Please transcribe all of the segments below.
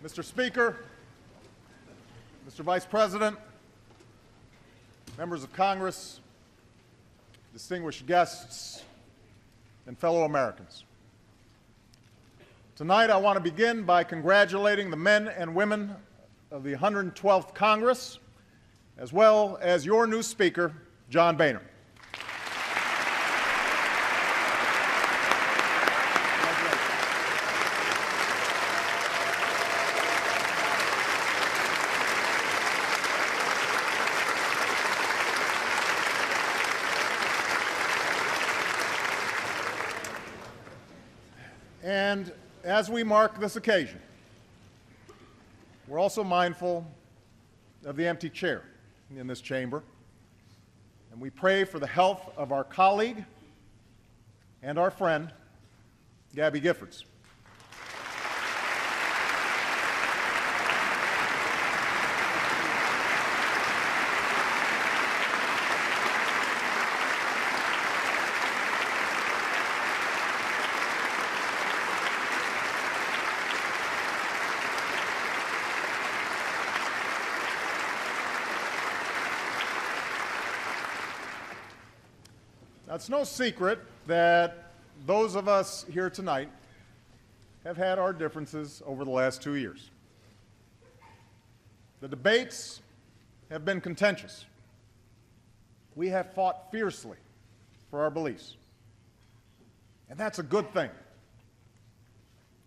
Mr. Speaker, Mr. Vice President, members of Congress, distinguished guests, and fellow Americans. Tonight, I want to begin by congratulating the men and women of the 112th Congress, as well as your new Speaker, John Boehner. And as we mark this occasion, we're also mindful of the empty chair in this chamber, and we pray for the health of our colleague and our friend, Gabby Giffords. Now, it's no secret that those of us here tonight have had our differences over the last 2 years. The debates have been contentious. We have fought fiercely for our beliefs. And that's a good thing.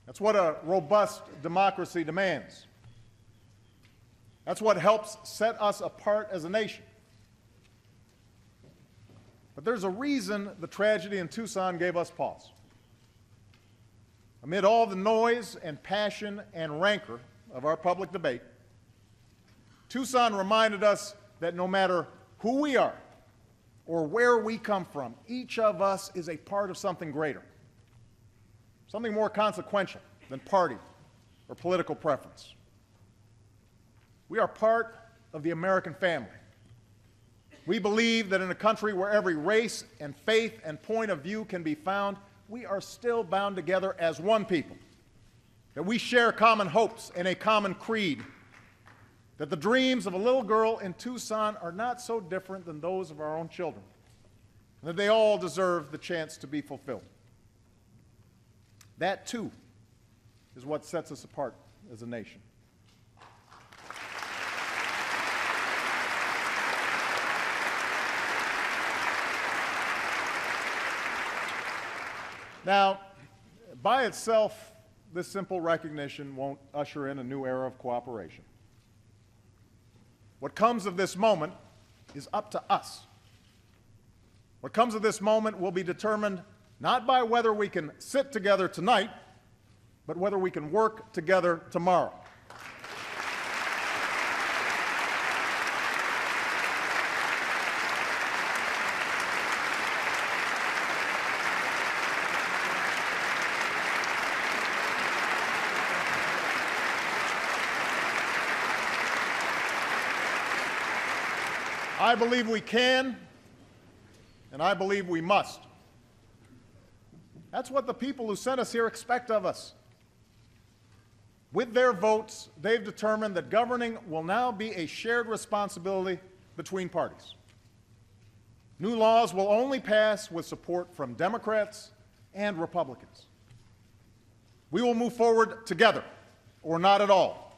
That's what a robust democracy demands. That's what helps set us apart as a nation. But there's a reason the tragedy in Tucson gave us pause. Amid all the noise and passion and rancor of our public debate, Tucson reminded us that no matter who we are or where we come from, each of us is a part of something greater, something more consequential than party or political preference. We are part of the American family. We believe that in a country where every race and faith and point of view can be found, we are still bound together as one people, that we share common hopes and a common creed, that the dreams of a little girl in Tucson are not so different than those of our own children, and that they all deserve the chance to be fulfilled. That, too, is what sets us apart as a nation. Now, by itself, this simple recognition won't usher in a new era of cooperation. What comes of this moment is up to us. What comes of this moment will be determined not by whether we can sit together tonight, but whether we can work together tomorrow. I believe we can, and I believe we must. That's what the people who sent us here expect of us. With their votes, they've determined that governing will now be a shared responsibility between parties. New laws will only pass with support from Democrats and Republicans. We will move forward together, or not at all,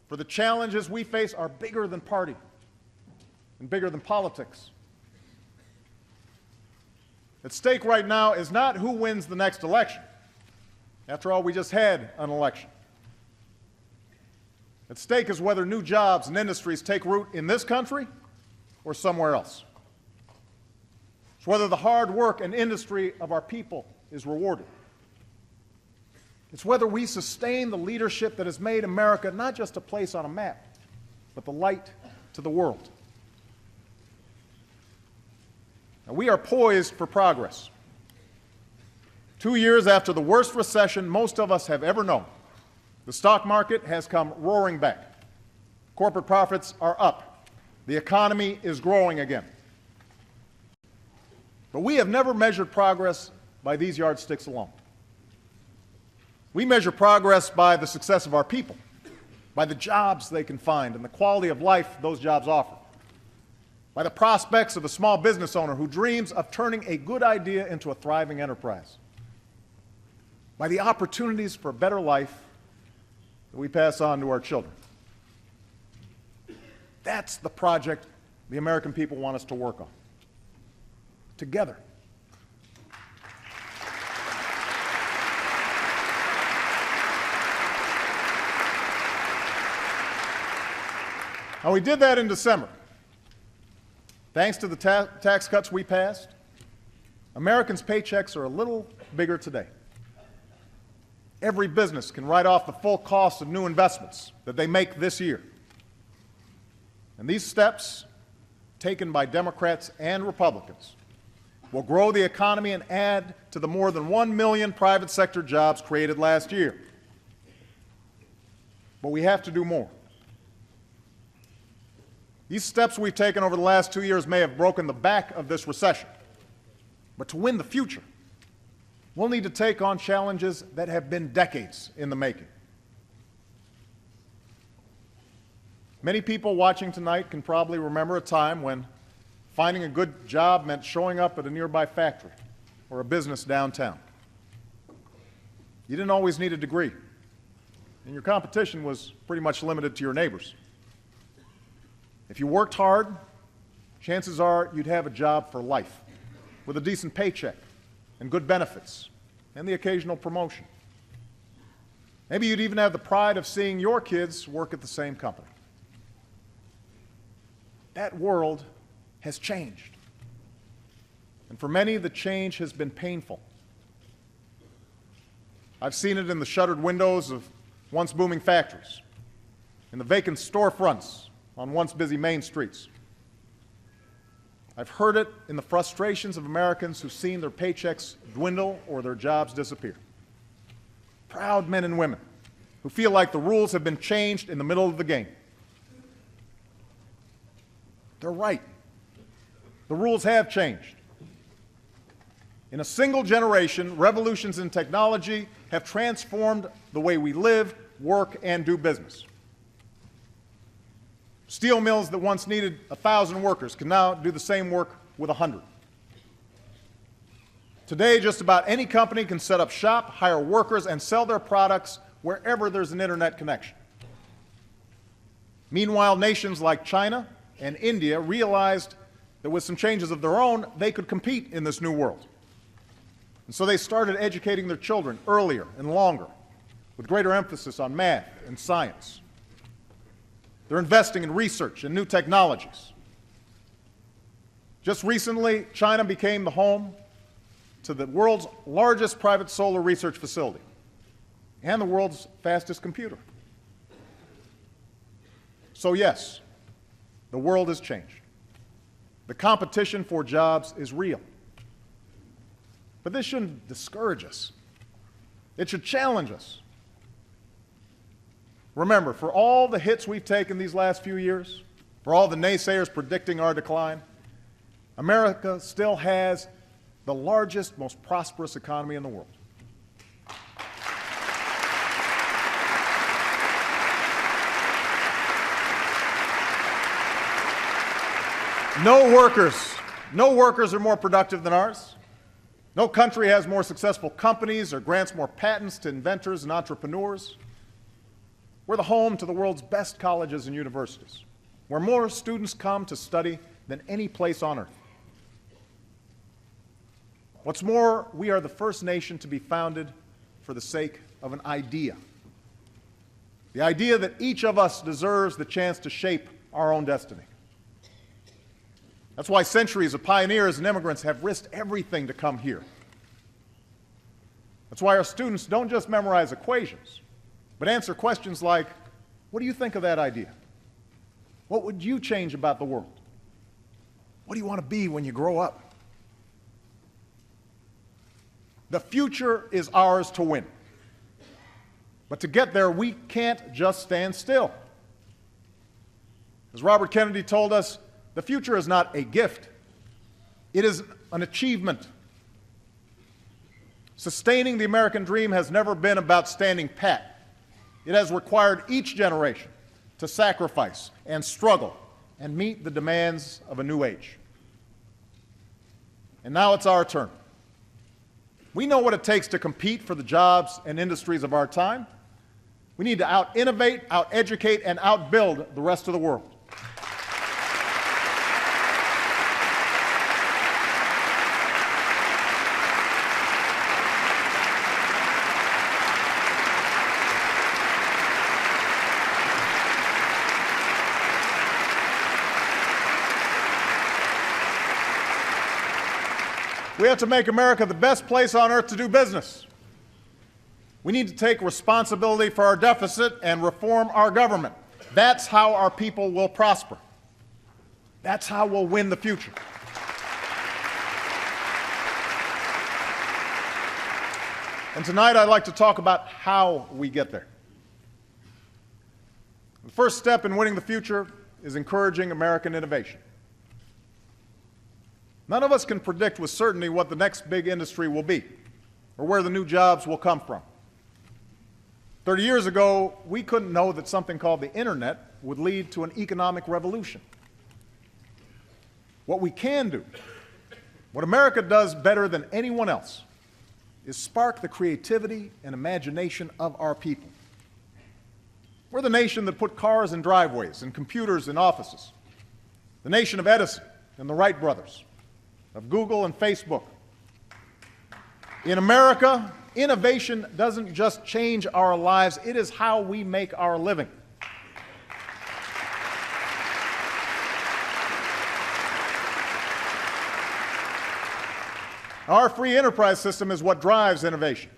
for the challenges we face are bigger than party and bigger than politics. At stake right now is not who wins the next election. After all, we just had an election. At stake is whether new jobs and industries take root in this country or somewhere else. It's whether the hard work and industry of our people is rewarded. It's whether we sustain the leadership that has made America not just a place on a map, but the light to the world. Now, we are poised for progress. 2 years after the worst recession most of us have ever known, the stock market has come roaring back. Corporate profits are up. The economy is growing again. But we have never measured progress by these yardsticks alone. We measure progress by the success of our people, by the jobs they can find and the quality of life those jobs offer, by the prospects of a small business owner who dreams of turning a good idea into a thriving enterprise, by the opportunities for a better life that we pass on to our children. That's the project the American people want us to work on, together. Now, we did that in December. Thanks to the tax cuts we passed, Americans' paychecks are a little bigger today. Every business can write off the full cost of new investments that they make this year. And these steps, taken by Democrats and Republicans, will grow the economy and add to the more than 1 million private sector jobs created last year. But we have to do more. These steps we've taken over the last 2 years may have broken the back of this recession. But to win the future, we'll need to take on challenges that have been decades in the making. Many people watching tonight can probably remember a time when finding a good job meant showing up at a nearby factory or a business downtown. You didn't always need a degree, and your competition was pretty much limited to your neighbors. If you worked hard, chances are you'd have a job for life, with a decent paycheck and good benefits and the occasional promotion. Maybe you'd even have the pride of seeing your kids work at the same company. That world has changed. And for many, the change has been painful. I've seen it in the shuttered windows of once booming factories, in the vacant storefronts on once busy main streets. I've heard it in the frustrations of Americans who've seen their paychecks dwindle or their jobs disappear. Proud men and women who feel like the rules have been changed in the middle of the game. They're right. The rules have changed. In a single generation, revolutions in technology have transformed the way we live, work, and do business. Steel mills that once needed 1,000 workers can now do the same work with 100. Today, just about any company can set up shop, hire workers, and sell their products wherever there's an internet connection. Meanwhile, nations like China and India realized that with some changes of their own, they could compete in this new world. And so they started educating their children earlier and longer, with greater emphasis on math and science. They're investing in research and new technologies. Just recently, China became the home to the world's largest private solar research facility and the world's fastest computer. So yes, the world has changed. The competition for jobs is real. But this shouldn't discourage us. It should challenge us. Remember, for all the hits we've taken these last few years, for all the naysayers predicting our decline, America still has the largest, most prosperous economy in the world. No workers are more productive than ours. No country has more successful companies or grants more patents to inventors and entrepreneurs. We're the home to the world's best colleges and universities, where more students come to study than any place on earth. What's more, we are the first nation to be founded for the sake of an idea. The idea that each of us deserves the chance to shape our own destiny. That's why centuries of pioneers and immigrants have risked everything to come here. That's why our students don't just memorize equations, but answer questions like, what do you think of that idea? What would you change about the world? What do you want to be when you grow up? The future is ours to win. But to get there, we can't just stand still. As Robert Kennedy told us, the future is not a gift. It is an achievement. Sustaining the American dream has never been about standing pat. It has required each generation to sacrifice and struggle and meet the demands of a new age. And now it's our turn. We know what it takes to compete for the jobs and industries of our time. We need to out-innovate, out-educate, and out-build the rest of the world. We have to make America the best place on earth to do business. We need to take responsibility for our deficit and reform our government. That's how our people will prosper. That's how we'll win the future. And tonight I'd like to talk about how we get there. The first step in winning the future is encouraging American innovation. None of us can predict with certainty what the next big industry will be or where the new jobs will come from. 30 years ago, we couldn't know that something called the internet would lead to an economic revolution. What we can do, what America does better than anyone else, is spark the creativity and imagination of our people. We're the nation that put cars in driveways and computers in offices, the nation of Edison and the Wright brothers, of Google and Facebook. In America, innovation doesn't just change our lives, it is how we make our living. Our free enterprise system is what drives innovation.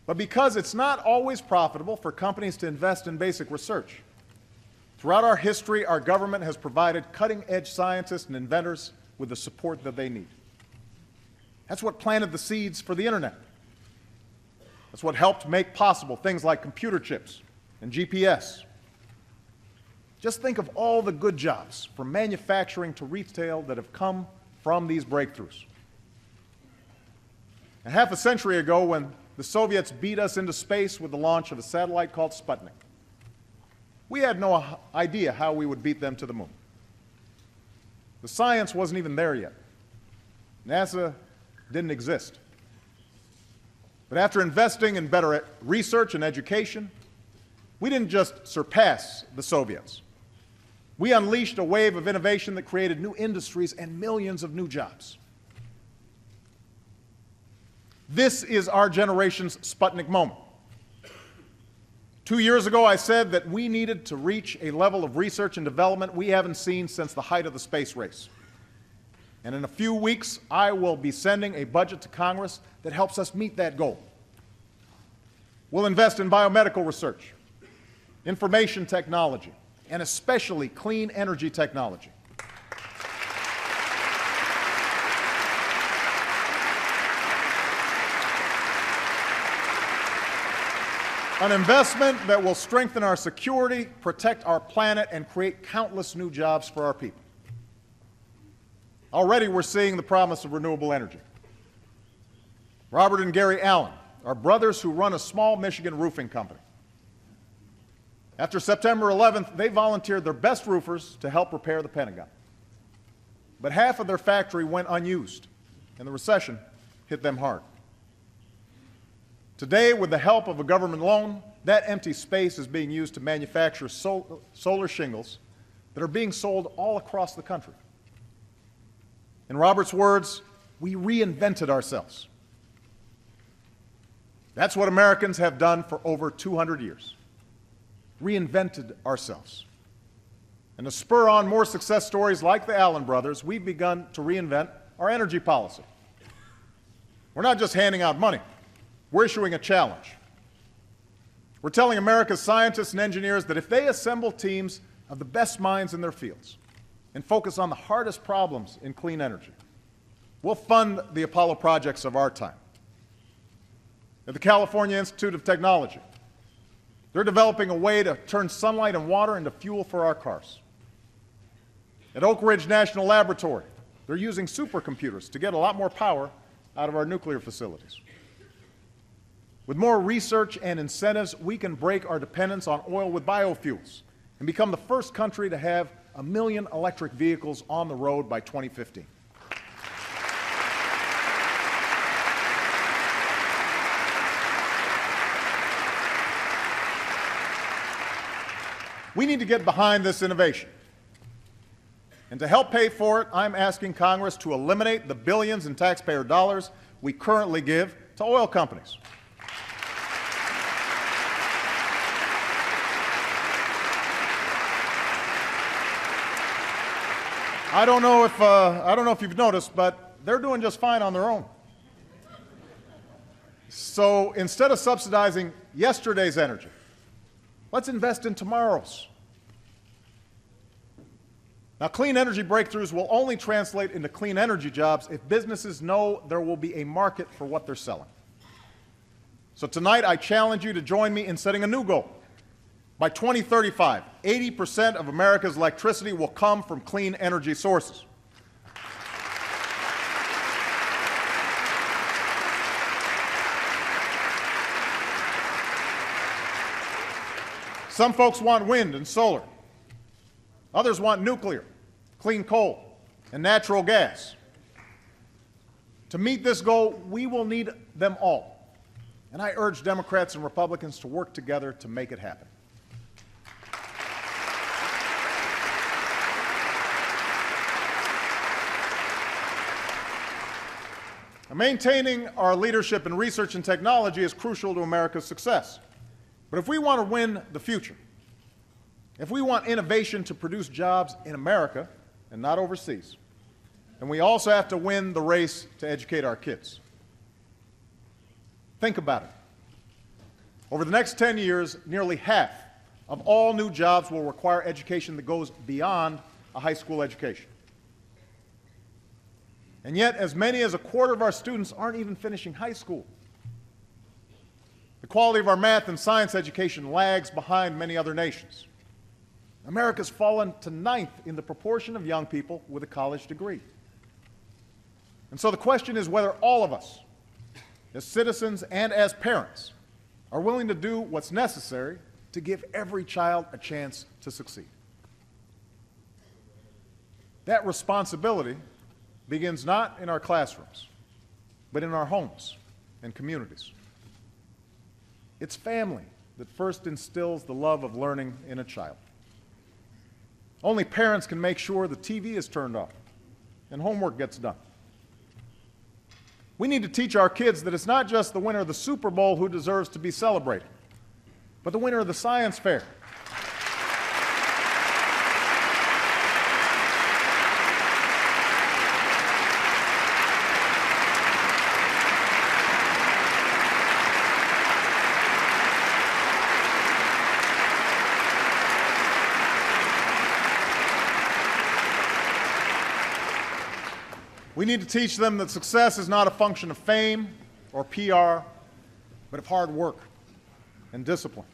But because it's not always profitable for companies to invest in basic research, throughout our history, our government has provided cutting-edge scientists and inventors with the support that they need. That's what planted the seeds for the internet. That's what helped make possible things like computer chips and GPS. Just think of all the good jobs, from manufacturing to retail, that have come from these breakthroughs. A half a century ago, when the Soviets beat us into space with the launch of a satellite called Sputnik, we had no idea how we would beat them to the moon. The science wasn't even there yet. NASA didn't exist. But after investing in better research and education, we didn't just surpass the Soviets. We unleashed a wave of innovation that created new industries and millions of new jobs. This is our generation's Sputnik moment. 2 years ago, I said that we needed to reach a level of research and development we haven't seen since the height of the space race. And in a few weeks, I will be sending a budget to Congress that helps us meet that goal. We'll invest in biomedical research, information technology, and especially clean energy technology. An investment that will strengthen our security, protect our planet, and create countless new jobs for our people. Already we're seeing the promise of renewable energy. Robert and Gary Allen are brothers who run a small Michigan roofing company. After September 11th, they volunteered their best roofers to help repair the Pentagon. But half of their factory went unused, and the recession hit them hard. Today, with the help of a government loan, that empty space is being used to manufacture solar shingles that are being sold all across the country. In Robert's words, we reinvented ourselves. That's what Americans have done for over 200 years. Reinvented ourselves. And to spur on more success stories like the Allen brothers, we've begun to reinvent our energy policy. We're not just handing out money. We're issuing a challenge. We're telling America's scientists and engineers that if they assemble teams of the best minds in their fields and focus on the hardest problems in clean energy, we'll fund the Apollo projects of our time. At the California Institute of Technology, they're developing a way to turn sunlight and water into fuel for our cars. At Oak Ridge National Laboratory, they're using supercomputers to get a lot more power out of our nuclear facilities. With more research and incentives, we can break our dependence on oil with biofuels and become the first country to have 1 million electric vehicles on the road by 2015. We need to get behind this innovation. And to help pay for it, I'm asking Congress to eliminate the billions in taxpayer dollars we currently give to oil companies. I don't know if you've noticed, but they're doing just fine on their own. So instead of subsidizing yesterday's energy, let's invest in tomorrow's. Now, clean energy breakthroughs will only translate into clean energy jobs if businesses know there will be a market for what they're selling. So tonight, I challenge you to join me in setting a new goal. By 2035, 80% of America's electricity will come from clean energy sources. Some folks want wind and solar. Others want nuclear, clean coal, and natural gas. To meet this goal, we will need them all. And I urge Democrats and Republicans to work together to make it happen. Maintaining our leadership in research and technology is crucial to America's success. But if we want to win the future, if we want innovation to produce jobs in America and not overseas, then we also have to win the race to educate our kids. Think about it. Over the next 10 years, nearly half of all new jobs will require education that goes beyond a high school education. And yet, as many as a quarter of our students aren't even finishing high school. The quality of our math and science education lags behind many other nations. America's fallen to 9th in the proportion of young people with a college degree. And so the question is whether all of us, as citizens and as parents, are willing to do what's necessary to give every child a chance to succeed. That responsibility begins not in our classrooms, but in our homes and communities. It's family that first instills the love of learning in a child. Only parents can make sure the TV is turned off and homework gets done. We need to teach our kids that it's not just the winner of the Super Bowl who deserves to be celebrated, but the winner of the science fair. We need to teach them that success is not a function of fame or PR, but of hard work and discipline.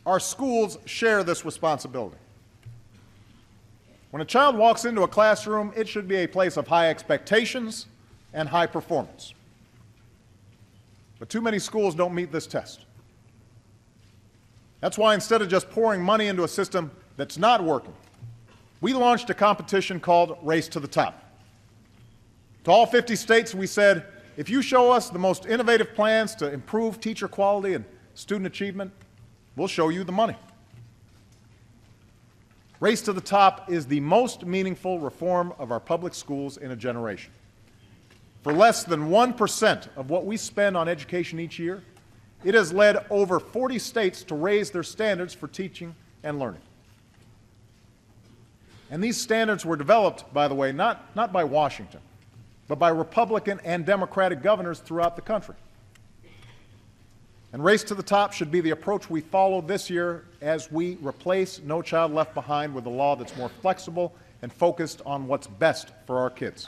Our schools share this responsibility. When a child walks into a classroom, it should be a place of high expectations and high performance. But too many schools don't meet this test. That's why instead of just pouring money into a system that's not working, we launched a competition called Race to the Top. To all 50 states, we said, if you show us the most innovative plans to improve teacher quality and student achievement, we'll show you the money. Race to the Top is the most meaningful reform of our public schools in a generation. For less than 1% of what we spend on education each year, it has led over 40 states to raise their standards for teaching and learning. And these standards were developed, by the way, not by Washington, but by Republican and Democratic governors throughout the country. And Race to the Top should be the approach we follow this year as we replace No Child Left Behind with a law that's more flexible and focused on what's best for our kids.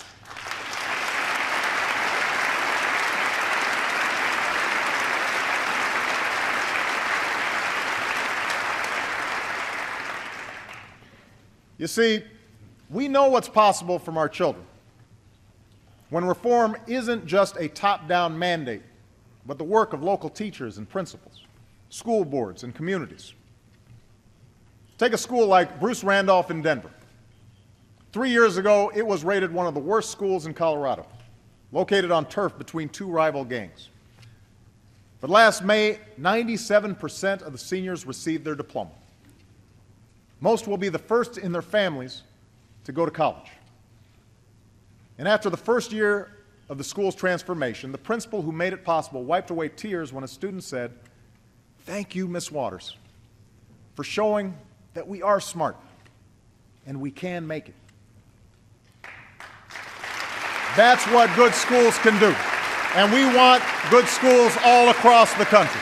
You see, we know what's possible from our children. when reform isn't just a top-down mandate, but the work of local teachers and principals, school boards and communities. Take a school like Bruce Randolph in Denver. 3 years ago, it was rated one of the worst schools in Colorado, located on turf between two rival gangs. But last May, 97% of the seniors received their diploma. Most will be the first in their families to go to college. And after the first year of the school's transformation, the principal who made it possible wiped away tears when a student said, "Thank you, Miss Waters, for showing that we are smart and we can make it." That's what good schools can do. And we want good schools all across the country.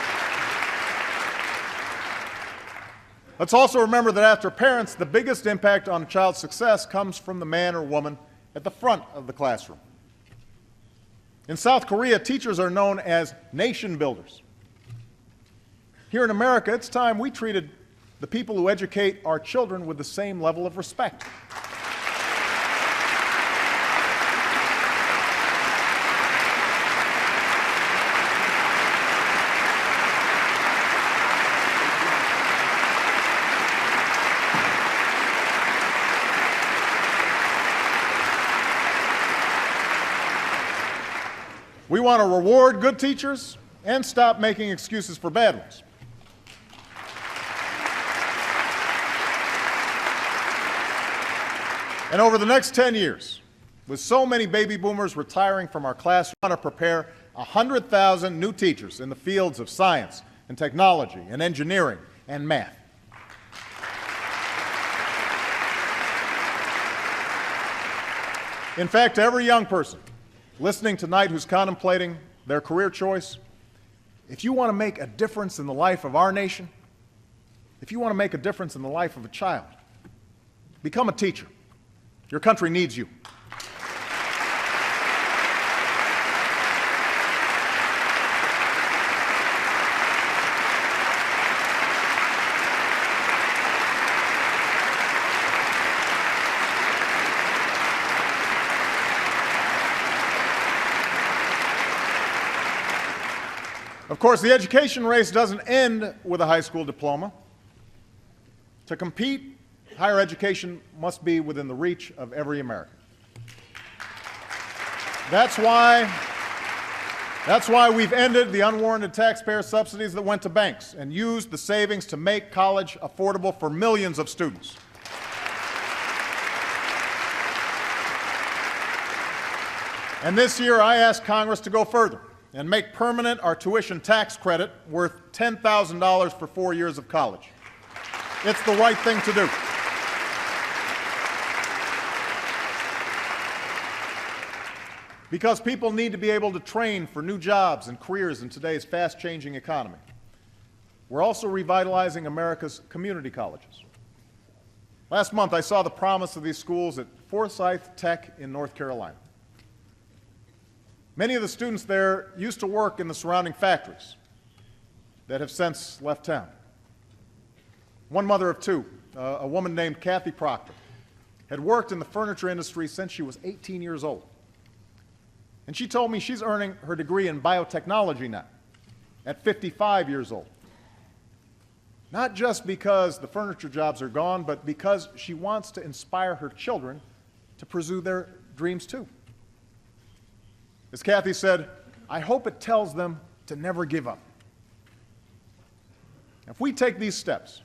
Let's also remember that after parents, the biggest impact on a child's success comes from the man or woman at the front of the classroom. In South Korea, teachers are known as nation builders. Here in America, it's time we treated the people who educate our children with the same level of respect. We want to reward good teachers and stop making excuses for bad ones. And over the next 10 years, with so many baby boomers retiring from our class, we want to prepare 100,000 new teachers in the fields of science and technology and engineering and math. In fact, to every young person listening tonight who's contemplating their career choice, if you want to make a difference in the life of our nation, if you want to make a difference in the life of a child, become a teacher. Your country needs you. Of course, the education race doesn't end with a high school diploma. To compete, higher education must be within the reach of every American. That's why we've ended the unwarranted taxpayer subsidies that went to banks and used the savings to make college affordable for millions of students. And this year, I asked Congress to go further and make permanent our tuition tax credit worth $10,000 for 4 years of college. It's the right thing to do. Because people need to be able to train for new jobs and careers in today's fast-changing economy. We're also revitalizing America's community colleges. Last month, I saw the promise of these schools at Forsyth Tech in North Carolina. Many of the students there used to work in the surrounding factories that have since left town. One mother of two, a woman named Kathy Proctor, had worked in the furniture industry since she was 18 years old. And she told me she's earning her degree in biotechnology now, at 55 years old. Not just because the furniture jobs are gone, but because she wants to inspire her children to pursue their dreams too. As Kathy said, I hope it tells them to never give up. If we take these steps,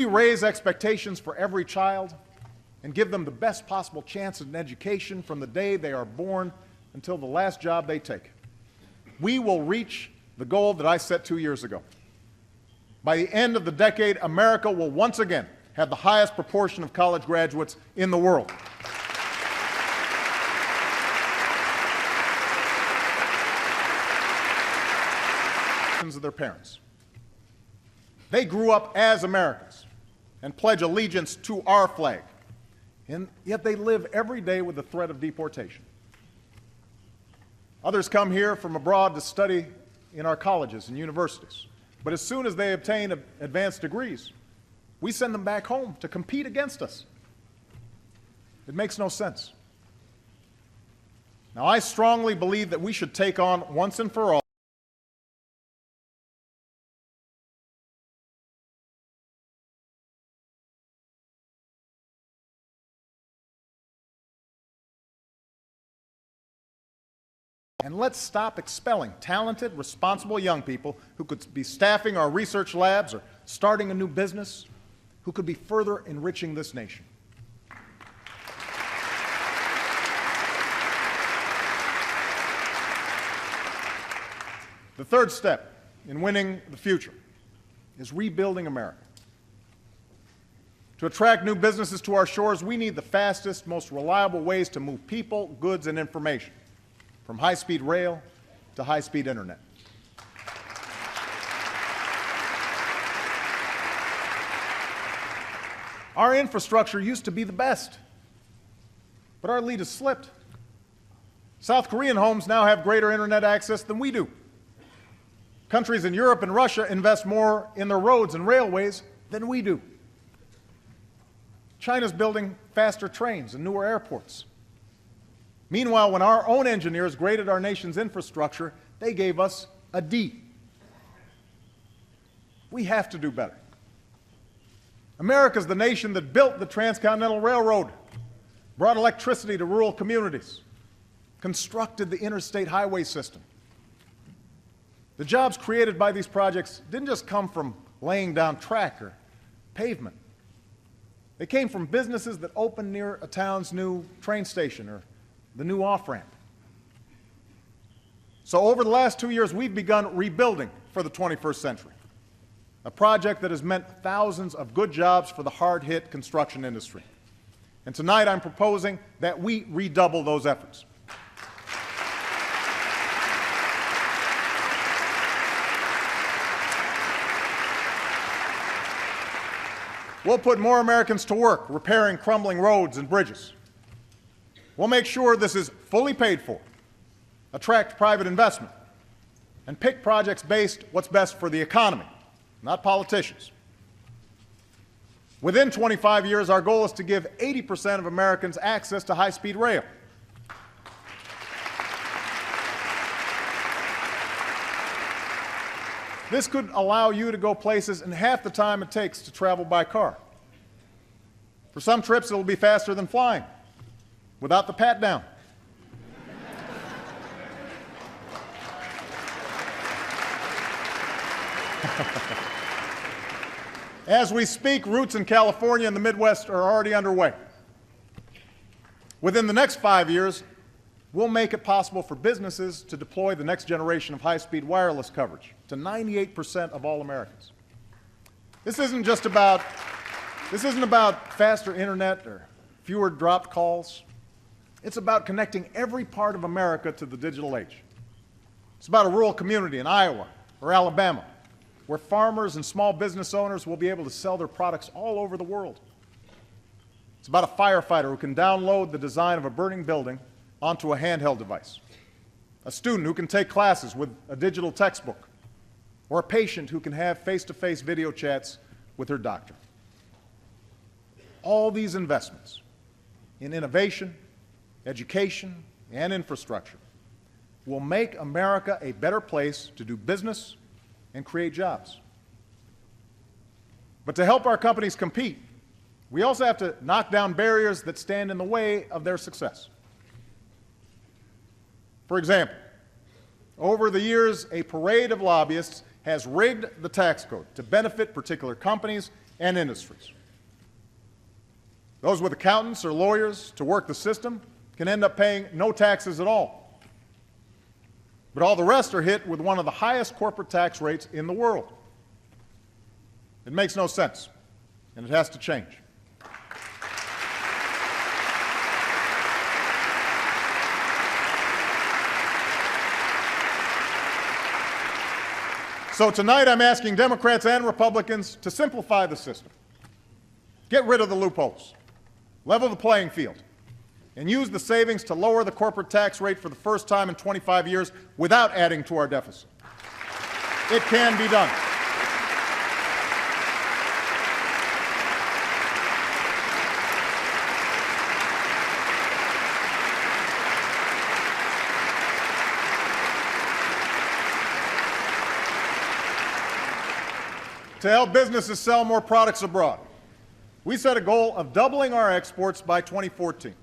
We raise expectations for every child and give them the best possible chance at an education from the day they are born until the last job they take. We will reach the goal that I set 2 years ago. By the end of the decade, America will once again have the highest proportion of college graduates in the world. Of their parents. They grew up as Americans and pledge allegiance to our flag, and yet they live every day with the threat of deportation. Others come here from abroad to study in our colleges and universities, but as soon as they obtain advanced degrees, we send them back home to compete against us. It makes no sense. Now, I strongly believe that we should take on, once and for all, and let's stop expelling talented, responsible young people who could be staffing our research labs or starting a new business, who could be further enriching this nation. The third step in winning the future is rebuilding America. To attract new businesses to our shores, we need the fastest, most reliable ways to move people, goods, and information, from high-speed rail to high-speed internet. Our infrastructure used to be the best, but our lead has slipped. South Korean homes now have greater internet access than we do. Countries in Europe and Russia invest more in their roads and railways than we do. China's building faster trains and newer airports. Meanwhile, when our own engineers graded our nation's infrastructure, they gave us a D. We have to do better. America's the nation that built the Transcontinental Railroad, brought electricity to rural communities, constructed the interstate highway system. The jobs created by these projects didn't just come from laying down track or pavement. They came from businesses that opened near a town's new train station or the new off-ramp. So over the last 2 years, we've begun rebuilding for the 21st century, a project that has meant thousands of good jobs for the hard-hit construction industry. And tonight I'm proposing that we redouble those efforts. We'll put more Americans to work repairing crumbling roads and bridges. We'll make sure this is fully paid for, attract private investment, and pick projects based what's best for the economy, not politicians. Within 25 years, our goal is to give 80% of Americans access to high-speed rail. This could allow you to go places in half the time it takes to travel by car. For some trips, it will be faster than flying, without the pat-down. As we speak, routes in California and the Midwest are already underway. Within the next 5 years, we'll make it possible for businesses to deploy the next generation of high-speed wireless coverage to 98% of all Americans. This isn't about faster internet or fewer dropped calls. It's about connecting every part of America to the digital age. It's about a rural community in Iowa or Alabama where farmers and small business owners will be able to sell their products all over the world. It's about a firefighter who can download the design of a burning building onto a handheld device, a student who can take classes with a digital textbook, or a patient who can have face-to-face video chats with her doctor. All these investments in innovation, education, and infrastructure will make America a better place to do business and create jobs. But to help our companies compete, we also have to knock down barriers that stand in the way of their success. For example, over the years, a parade of lobbyists has rigged the tax code to benefit particular companies and industries. Those with accountants or lawyers to work the system can end up paying no taxes at all. But all the rest are hit with one of the highest corporate tax rates in the world. It makes no sense, and it has to change. So tonight I'm asking Democrats and Republicans to simplify the system, get rid of the loopholes, level the playing field, and use the savings to lower the corporate tax rate for the first time in 25 years without adding to our deficit. It can be done. To help businesses sell more products abroad, we set a goal of doubling our exports by 2014.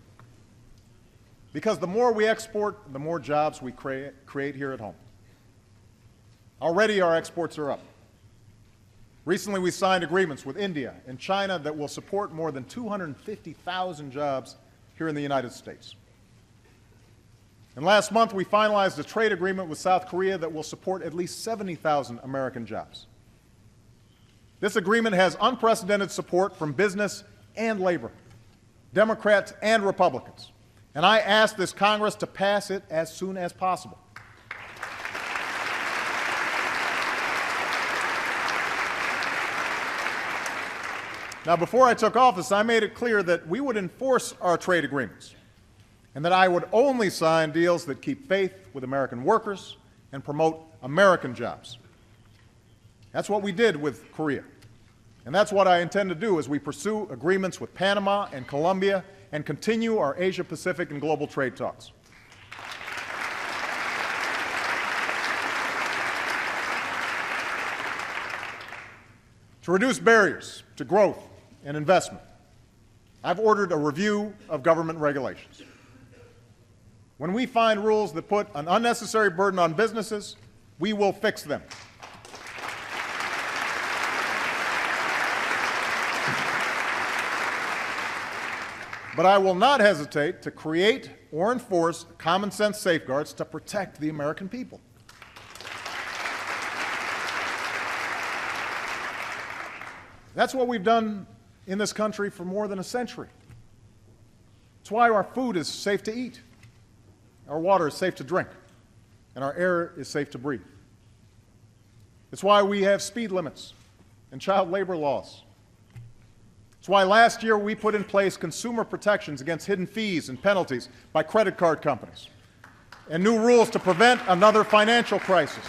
Because the more we export, the more jobs we create here at home. Already our exports are up. Recently we signed agreements with India and China that will support more than 250,000 jobs here in the United States. And last month we finalized a trade agreement with South Korea that will support at least 70,000 American jobs. This agreement has unprecedented support from business and labor, Democrats and Republicans, and I ask this Congress to pass it as soon as possible. Now, before I took office, I made it clear that we would enforce our trade agreements and that I would only sign deals that keep faith with American workers and promote American jobs. That's what we did with Korea, and that's what I intend to do as we pursue agreements with Panama and Colombia and continue our Asia-Pacific and global trade talks. To reduce barriers to growth and investment, I've ordered a review of government regulations. When we find rules that put an unnecessary burden on businesses, we will fix them. But I will not hesitate to create or enforce common sense safeguards to protect the American people. That's what we've done in this country for more than a century. It's why our food is safe to eat, our water is safe to drink, and our air is safe to breathe. It's why we have speed limits and child labor laws. It's why last year we put in place consumer protections against hidden fees and penalties by credit card companies, and new rules to prevent another financial crisis.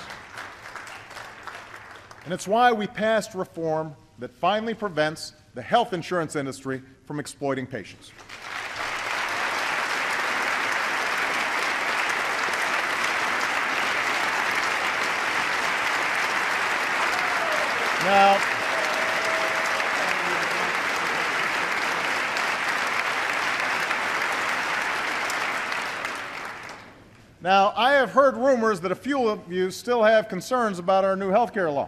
And it's why we passed reform that finally prevents the health insurance industry from exploiting patients. Now, I have heard rumors that a few of you still have concerns about our new health care law.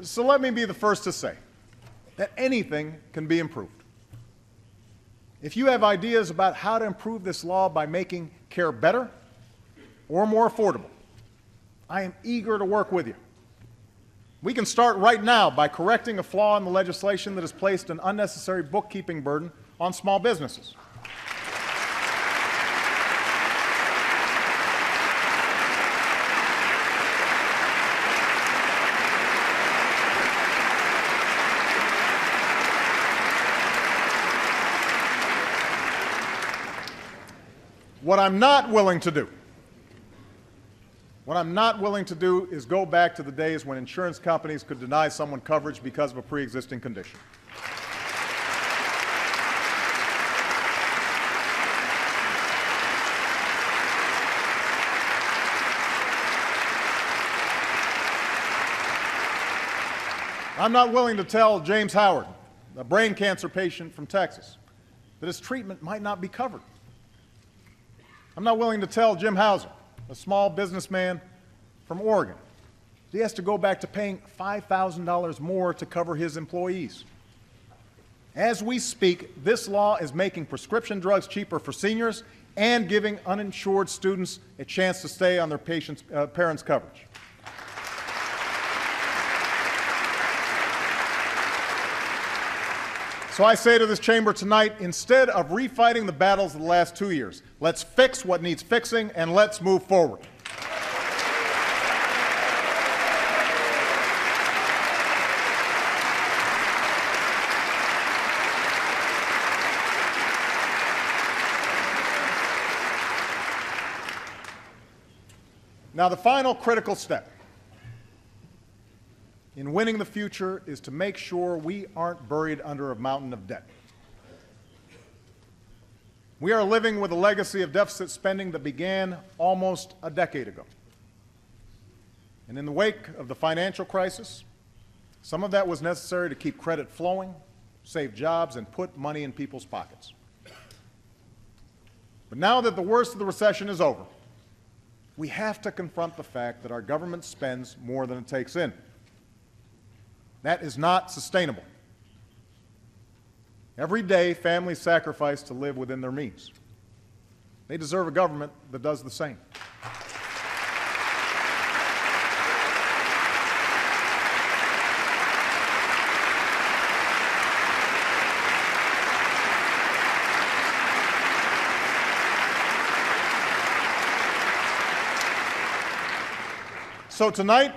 So let me be the first to say that anything can be improved. If you have ideas about how to improve this law by making care better or more affordable, I am eager to work with you. We can start right now by correcting a flaw in the legislation that has placed an unnecessary bookkeeping burden on small businesses. What I'm not willing to do is go back to the days when insurance companies could deny someone coverage because of a pre-existing condition. I'm not willing to tell James Howard, a brain cancer patient from Texas, that his treatment might not be covered. I'm not willing to tell Jim Hauser, a small businessman from Oregon. He has to go back to paying $5,000 more to cover his employees. As we speak, this law is making prescription drugs cheaper for seniors and giving uninsured students a chance to stay on their parents' coverage. So I say to this chamber tonight, instead of refighting the battles of the last 2 years, let's fix what needs fixing and let's move forward. Now, the final critical step in winning the future is to make sure we aren't buried under a mountain of debt. We are living with a legacy of deficit spending that began almost a decade ago. And in the wake of the financial crisis, some of that was necessary to keep credit flowing, save jobs, and put money in people's pockets. But now that the worst of the recession is over, we have to confront the fact that our government spends more than it takes in. That is not sustainable. Every day, families sacrifice to live within their means. They deserve a government that does the same. So tonight,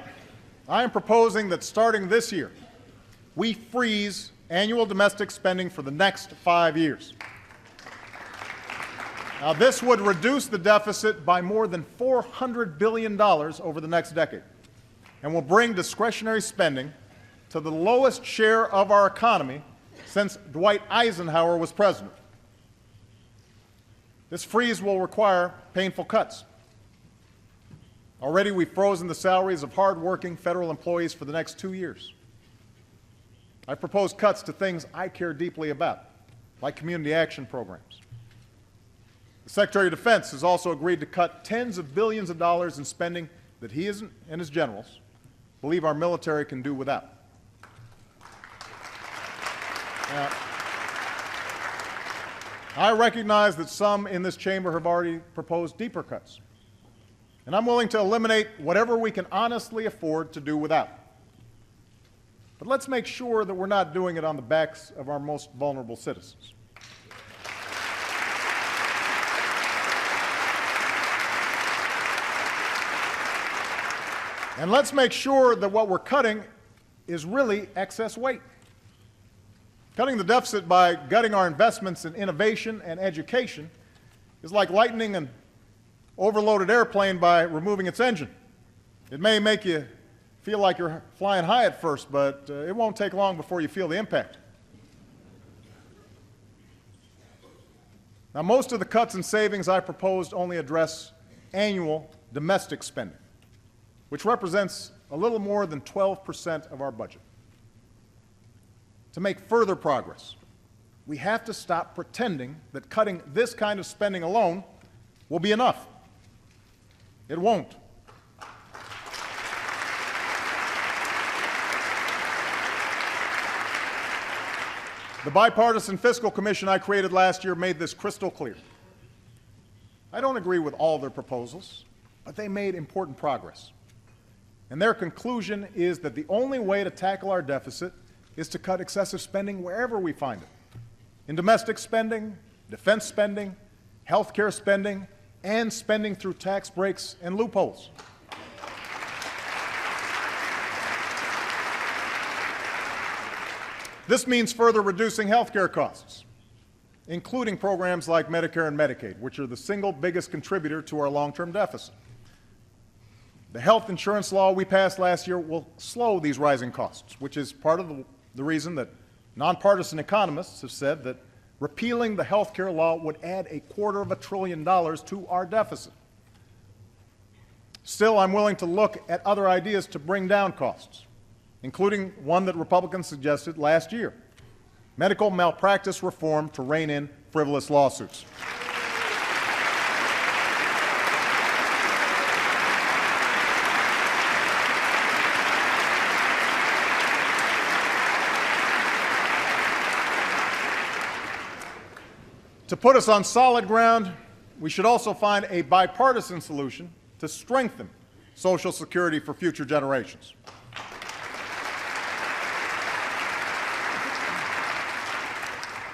I am proposing that starting this year, we freeze annual domestic spending for the next 5 years. Now, this would reduce the deficit by more than $400 billion over the next decade and will bring discretionary spending to the lowest share of our economy since Dwight Eisenhower was president. This freeze will require painful cuts. Already, we've frozen the salaries of hard-working federal employees for the next 2 years. I propose cuts to things I care deeply about, like community action programs. The Secretary of Defense has also agreed to cut tens of billions of dollars in spending that he and his generals believe our military can do without. Now, I recognize that some in this chamber have already proposed deeper cuts. And I'm willing to eliminate whatever we can honestly afford to do without. But let's make sure that we're not doing it on the backs of our most vulnerable citizens. And let's make sure that what we're cutting is really excess weight. Cutting the deficit by gutting our investments in innovation and education is like lightening an overloaded airplane by removing its engine. It may make you feel like you're flying high at first, but it won't take long before you feel the impact. Now, most of the cuts and savings I proposed only address annual domestic spending, which represents a little more than 12% of our budget. To make further progress, we have to stop pretending that cutting this kind of spending alone will be enough. It won't. The Bipartisan Fiscal Commission I created last year made this crystal clear. I don't agree with all their proposals, but they made important progress. And their conclusion is that the only way to tackle our deficit is to cut excessive spending wherever we find it. In domestic spending, defense spending, health care spending, and spending through tax breaks and loopholes. This means further reducing health care costs, including programs like Medicare and Medicaid, which are the single biggest contributor to our long-term deficit. The health insurance law we passed last year will slow these rising costs, which is part of the reason that nonpartisan economists have said that repealing the health care law would add $250 billion to our deficit. Still, I'm willing to look at other ideas to bring down costs, including one that Republicans suggested last year: medical malpractice reform to rein in frivolous lawsuits. To put us on solid ground, we should also find a bipartisan solution to strengthen Social Security for future generations.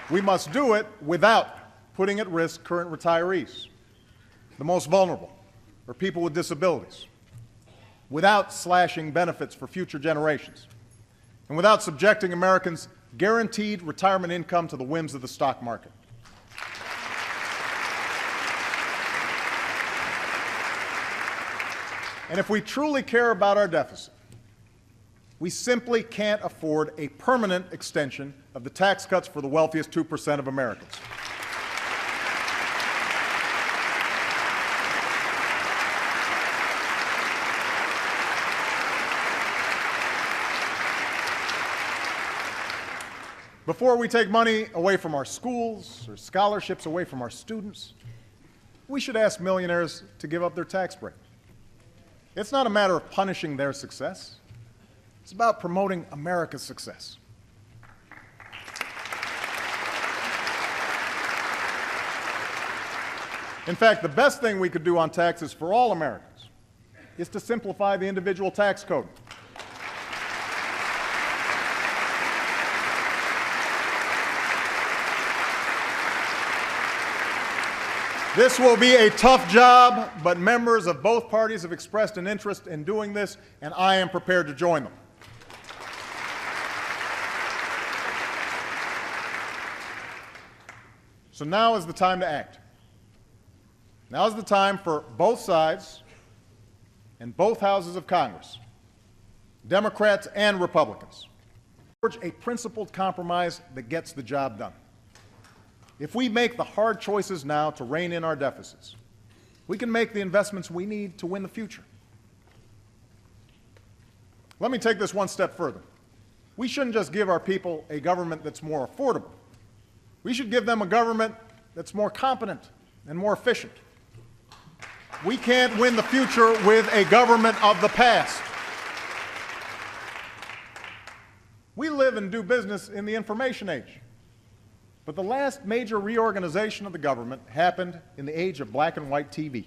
We must do it without putting at risk current retirees, the most vulnerable, or people with disabilities, without slashing benefits for future generations, and without subjecting Americans' guaranteed retirement income to the whims of the stock market. And if we truly care about our deficit, we simply can't afford a permanent extension of the tax cuts for the wealthiest 2% of Americans. Before we take money away from our schools or scholarships away from our students, we should ask millionaires to give up their tax break. It's not a matter of punishing their success. It's about promoting America's success. In fact, the best thing we could do on taxes for all Americans is to simplify the individual tax code. This will be a tough job, but members of both parties have expressed an interest in doing this, and I am prepared to join them. So now is the time to act. Now is the time for both sides and both houses of Congress, Democrats and Republicans, to forge a principled compromise that gets the job done. If we make the hard choices now to rein in our deficits, we can make the investments we need to win the future. Let me take this one step further. We shouldn't just give our people a government that's more affordable. We should give them a government that's more competent and more efficient. We can't win the future with a government of the past. We live and do business in the information age. But the last major reorganization of the government happened in the age of black and white TV.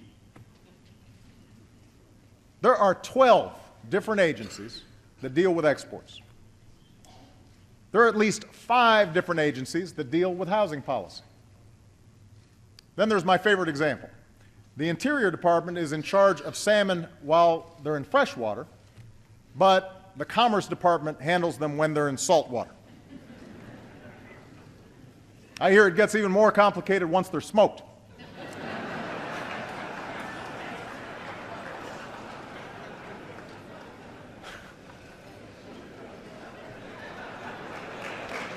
There are 12 different agencies that deal with exports. There are at least 5 different agencies that deal with housing policy. Then there's my favorite example. The Interior Department is in charge of salmon while they're in freshwater, but the Commerce Department handles them when they're in saltwater. I hear it gets even more complicated once they're smoked.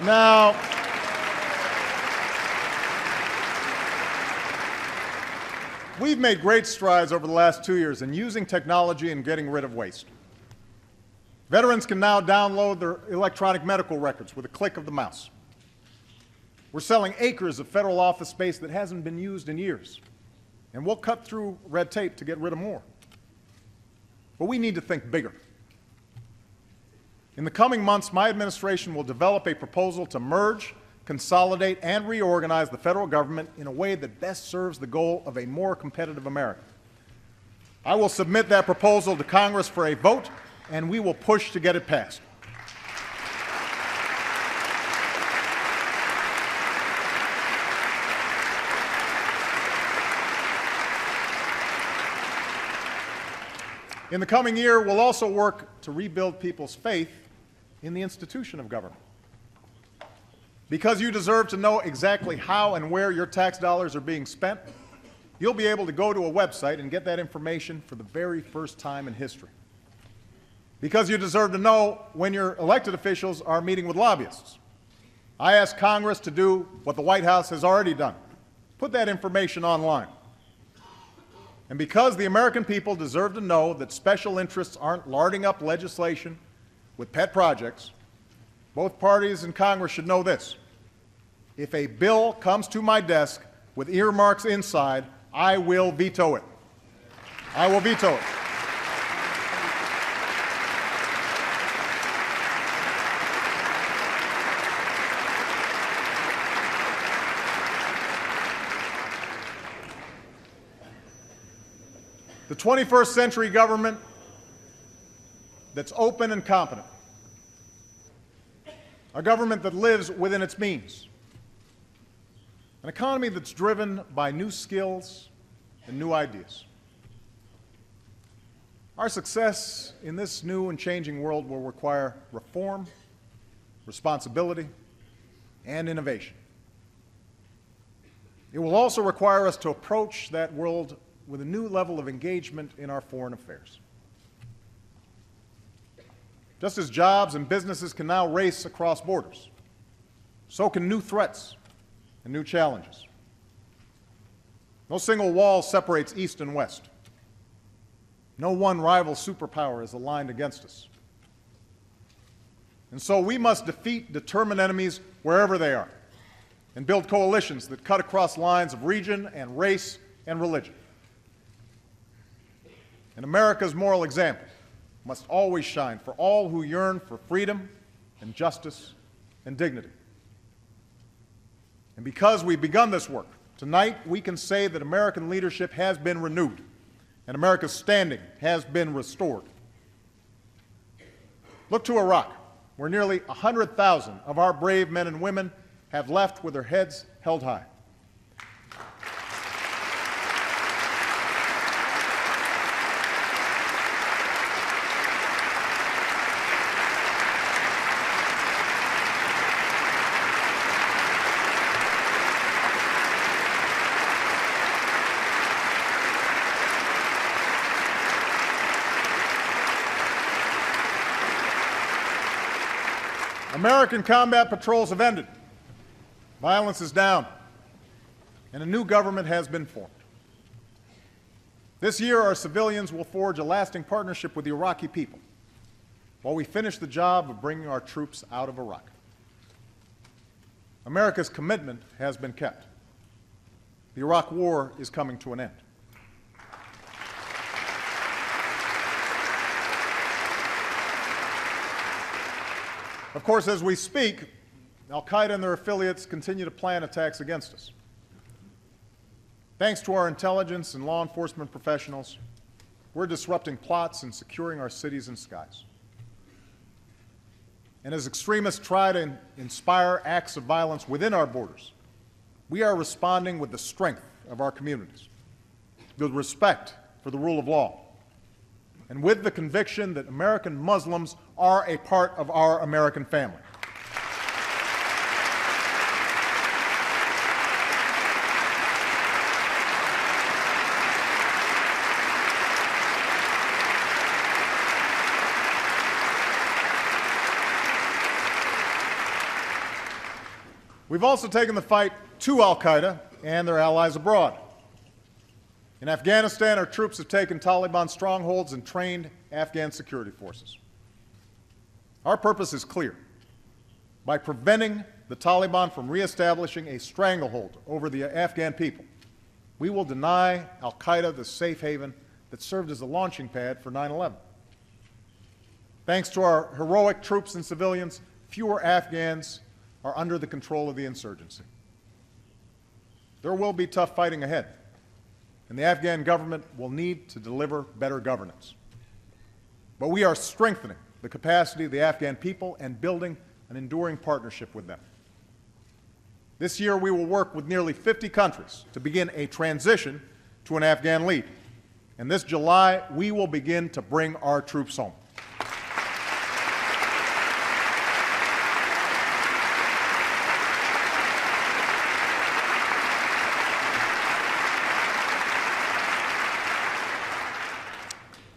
Now, we've made great strides over the last 2 years in using technology and getting rid of waste. Veterans can now download their electronic medical records with a click of the mouse. We're selling acres of federal office space that hasn't been used in years, and we'll cut through red tape to get rid of more. But we need to think bigger. In the coming months, my administration will develop a proposal to merge, consolidate, and reorganize the federal government in a way that best serves the goal of a more competitive America. I will submit that proposal to Congress for a vote, and we will push to get it passed. In the coming year, we'll also work to rebuild people's faith in the institution of government. Because you deserve to know exactly how and where your tax dollars are being spent, you'll be able to go to a website and get that information for the very first time in history. Because you deserve to know when your elected officials are meeting with lobbyists. I ask Congress to do what the White House has already done. Put that information online. And because the American people deserve to know that special interests aren't larding up legislation with pet projects, both parties in Congress should know this. If a bill comes to my desk with earmarks inside, I will veto it. I will veto it. The 21st century government that's open and competent. A government that lives within its means. An economy that's driven by new skills and new ideas. Our success in this new and changing world will require reform, responsibility, and innovation. It will also require us to approach that world with a new level of engagement in our foreign affairs. Just as jobs and businesses can now race across borders, so can new threats and new challenges. No single wall separates East and West. No one rival superpower is aligned against us. And so we must defeat determined enemies wherever they are and build coalitions that cut across lines of region and race and religion. And America's moral example must always shine for all who yearn for freedom and justice and dignity. And because we've begun this work, tonight we can say that American leadership has been renewed and America's standing has been restored. Look to Iraq, where nearly 100,000 of our brave men and women have left with their heads held high. American combat patrols have ended. Violence is down, and a new government has been formed. This year, our civilians will forge a lasting partnership with the Iraqi people while we finish the job of bringing our troops out of Iraq. America's commitment has been kept. The Iraq War is coming to an end. Of course, as we speak, al-Qaeda and their affiliates continue to plan attacks against us. Thanks to our intelligence and law enforcement professionals, we're disrupting plots and securing our cities and skies. And as extremists try to inspire acts of violence within our borders, we are responding with the strength of our communities, with respect for the rule of law, and with the conviction that American Muslims are a part of our American family. We've also taken the fight to al-Qaeda and their allies abroad. In Afghanistan, our troops have taken Taliban strongholds and trained Afghan security forces. Our purpose is clear. By preventing the Taliban from reestablishing a stranglehold over the Afghan people, we will deny al-Qaeda the safe haven that served as a launching pad for 9/11. Thanks to our heroic troops and civilians, fewer Afghans are under the control of the insurgency. There will be tough fighting ahead, and the Afghan government will need to deliver better governance. But we are strengthening the capacity of the Afghan people and building an enduring partnership with them. This year, we will work with nearly 50 countries to begin a transition to an Afghan lead. And this July, we will begin to bring our troops home.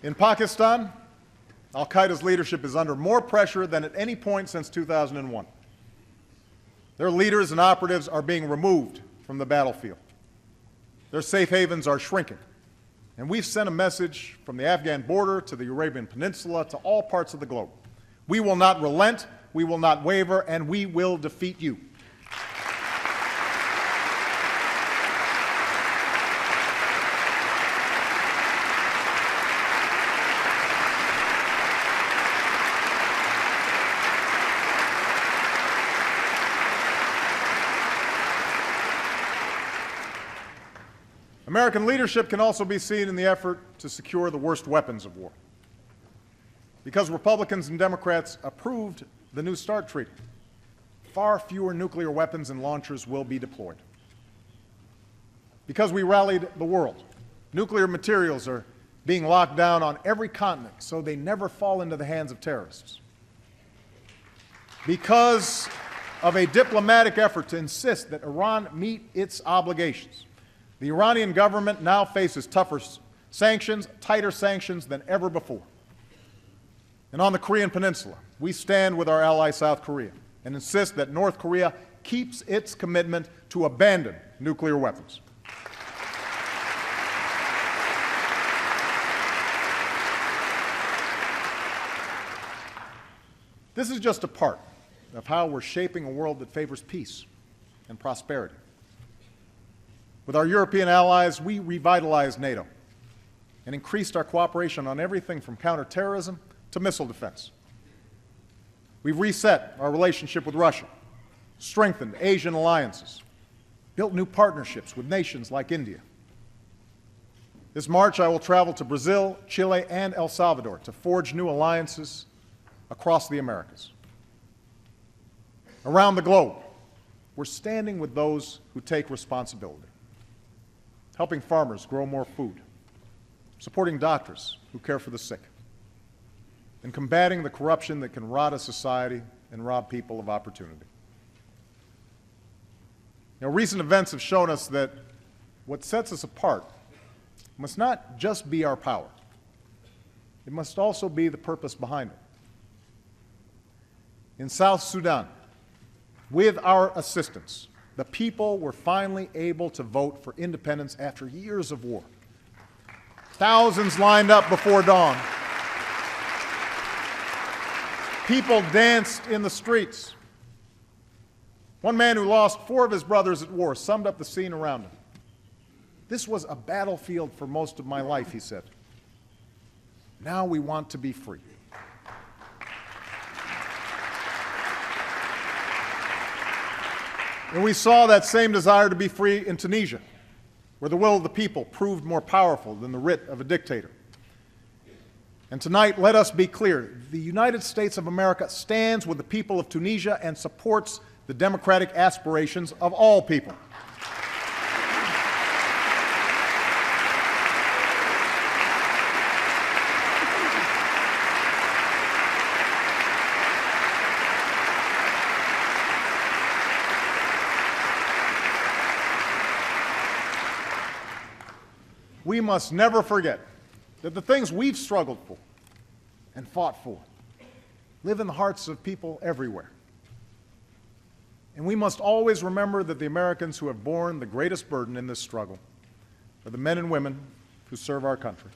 In Pakistan, al-Qaeda's leadership is under more pressure than at any point since 2001. Their leaders and operatives are being removed from the battlefield. Their safe havens are shrinking. And we've sent a message from the Afghan border to the Arabian Peninsula to all parts of the globe. We will not relent, we will not waver, and we will defeat you. American leadership can also be seen in the effort to secure the worst weapons of war. Because Republicans and Democrats approved the New START Treaty, far fewer nuclear weapons and launchers will be deployed. Because we rallied the world, nuclear materials are being locked down on every continent so they never fall into the hands of terrorists. Because of a diplomatic effort to insist that Iran meet its obligations, the Iranian government now faces tougher sanctions, tighter sanctions than ever before. And on the Korean Peninsula, we stand with our ally South Korea and insist that North Korea keeps its commitment to abandon nuclear weapons. This is just a part of how we're shaping a world that favors peace and prosperity. With our European allies, we revitalized NATO and increased our cooperation on everything from counterterrorism to missile defense. We've reset our relationship with Russia, strengthened Asian alliances, built new partnerships with nations like India. This March, I will travel to Brazil, Chile, and El Salvador to forge new alliances across the Americas. Around the globe, we're standing with those who take responsibility, helping farmers grow more food, supporting doctors who care for the sick, and combating the corruption that can rot a society and rob people of opportunity. Recent events have shown us that what sets us apart must not just be our power. It must also be the purpose behind it. In South Sudan, with our assistance, the people were finally able to vote for independence after years of war. Thousands lined up before dawn. People danced in the streets. One man who lost 4 of his brothers at war summed up the scene around him. "This was a battlefield for most of my life," he said. "Now we want to be free." And we saw that same desire to be free in Tunisia, where the will of the people proved more powerful than the writ of a dictator. And tonight, let us be clear. The United States of America stands with the people of Tunisia and supports the democratic aspirations of all people. We must never forget that the things we've struggled for and fought for live in the hearts of people everywhere. And we must always remember that the Americans who have borne the greatest burden in this struggle are the men and women who serve our country.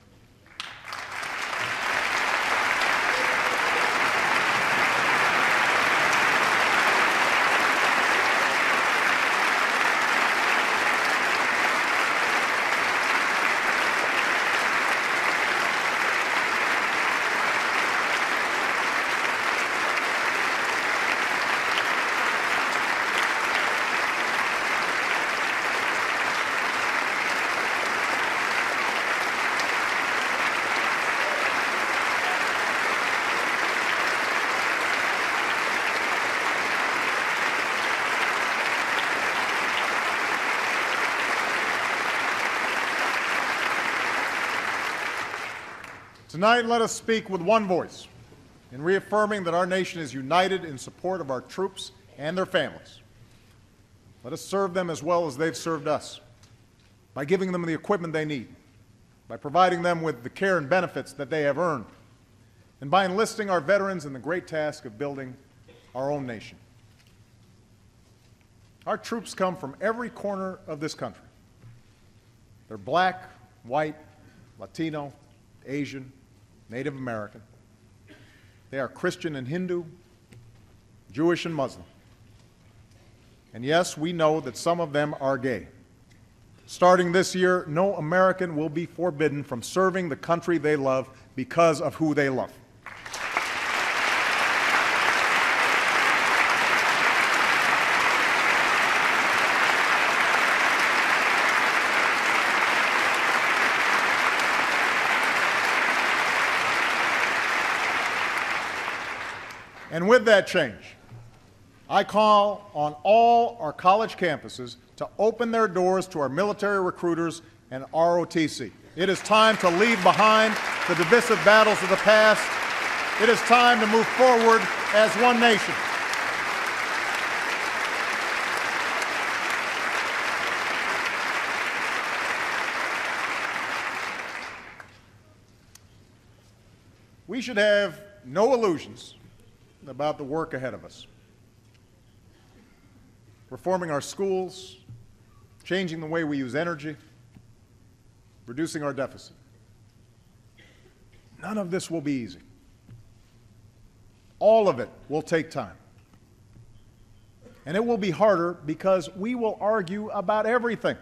Tonight, let us speak with one voice in reaffirming that our nation is united in support of our troops and their families. Let us serve them as well as they've served us, by giving them the equipment they need, by providing them with the care and benefits that they have earned, and by enlisting our veterans in the great task of building our own nation. Our troops come from every corner of this country. They're black, white, Latino, Asian, Native American. They are Christian and Hindu, Jewish and Muslim. And yes, we know that some of them are gay. Starting this year, no American will be forbidden from serving the country they love because of who they love. And with that change, I call on all our college campuses to open their doors to our military recruiters and ROTC. It is time to leave behind the divisive battles of the past. It is time to move forward as one nation. We should have no illusions about the work ahead of us. Reforming our schools, changing the way we use energy, reducing our deficit. None of this will be easy. All of it will take time. And it will be harder because we will argue about everything.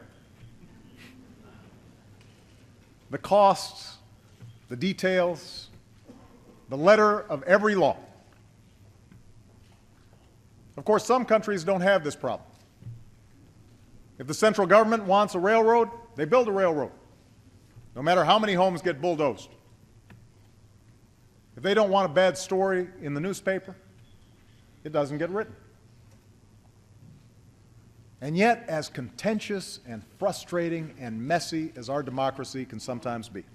The costs, the details, the letter of every law. Of course, some countries don't have this problem. If the central government wants a railroad, they build a railroad, no matter how many homes get bulldozed. If they don't want a bad story in the newspaper, it doesn't get written. And yet, as contentious and frustrating and messy as our democracy can sometimes be,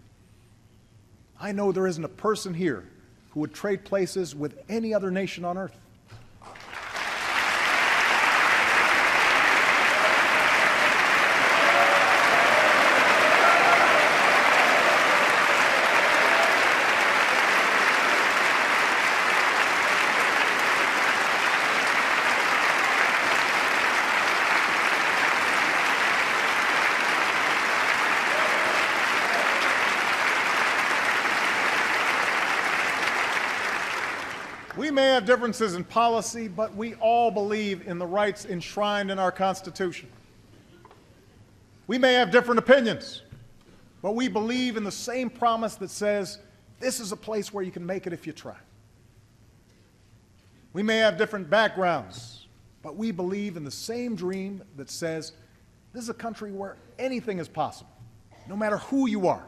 I know there isn't a person here who would trade places with any other nation on earth. We may have differences in policy, but we all believe in the rights enshrined in our Constitution. We may have different opinions, but we believe in the same promise that says, this is a place where you can make it if you try. We may have different backgrounds, but we believe in the same dream that says, this is a country where anything is possible, no matter who you are,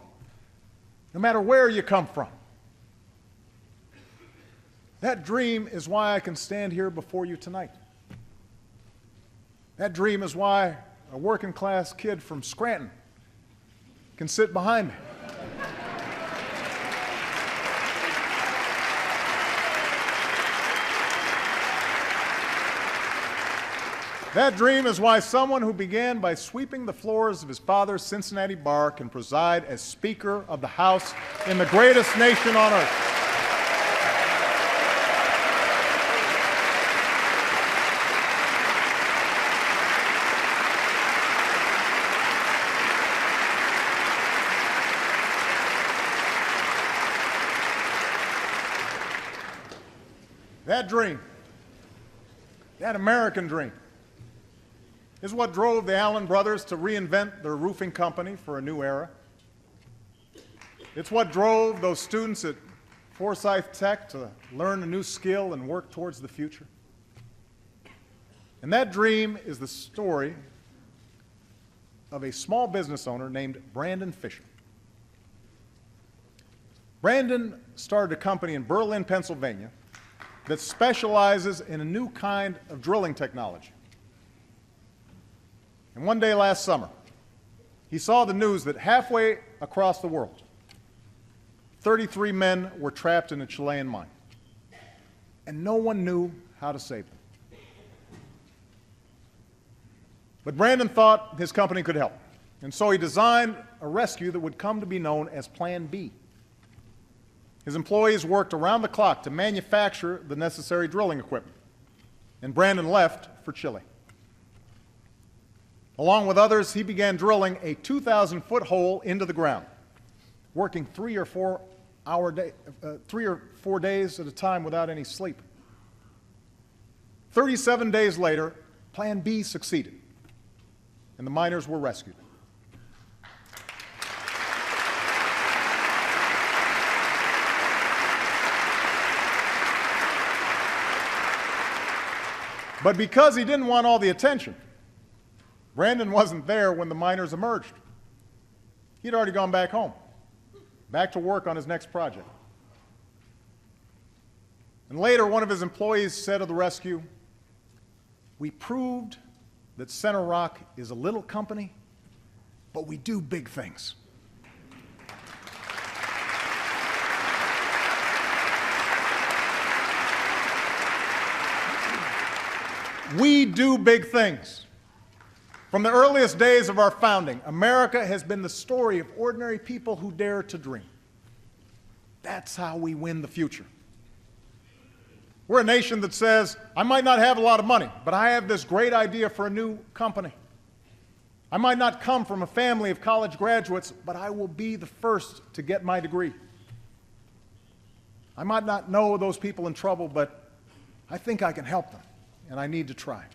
no matter where you come from. That dream is why I can stand here before you tonight. That dream is why a working class kid from Scranton can sit behind me. That dream is why someone who began by sweeping the floors of his father's Cincinnati bar can preside as Speaker of the House in the greatest nation on earth. That dream, that American dream, is what drove the Allen brothers to reinvent their roofing company for a new era. It's what drove those students at Forsyth Tech to learn a new skill and work towards the future. And that dream is the story of a small business owner named Brandon Fisher. Brandon started a company in Berlin, Pennsylvania, that specializes in a new kind of drilling technology. And one day last summer, he saw the news that halfway across the world, 33 men were trapped in a Chilean mine, and no one knew how to save them. But Brandon thought his company could help, and so he designed a rescue that would come to be known as Plan B. His employees worked around the clock to manufacture the necessary drilling equipment, and Brandon left for Chile. Along with others, he began drilling a 2,000-foot hole into the ground, working 3 or 4 days at a time without any sleep. 37 days later, Plan B succeeded, and the miners were rescued. But because he didn't want all the attention, Brandon wasn't there when the miners emerged. He'd already gone back home, back to work on his next project. And later, one of his employees said of the rescue, "We proved that Center Rock is a little company, but we do big things." We do big things. From the earliest days of our founding, America has been the story of ordinary people who dare to dream. That's how we win the future. We're a nation that says, I might not have a lot of money, but I have this great idea for a new company. I might not come from a family of college graduates, but I will be the first to get my degree. I might not know those people in trouble, but I think I can help them, and I need to try.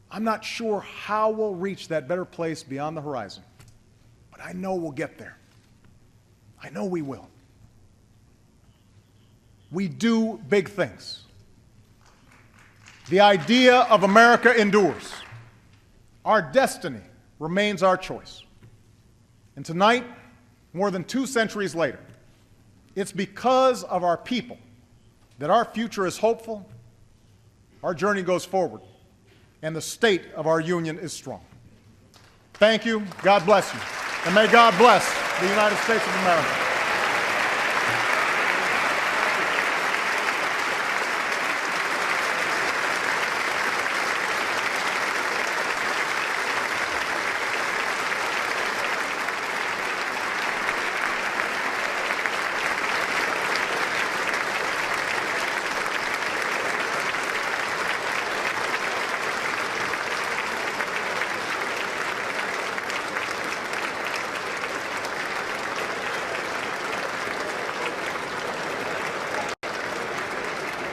I'm not sure how we'll reach that better place beyond the horizon, but I know we'll get there. I know we will. We do big things. The idea of America endures. Our destiny remains our choice. And tonight, more than 2 centuries later, it's because of our people that our future is hopeful, our journey goes forward, and the state of our union is strong. Thank you. God bless you. And may God bless the United States of America.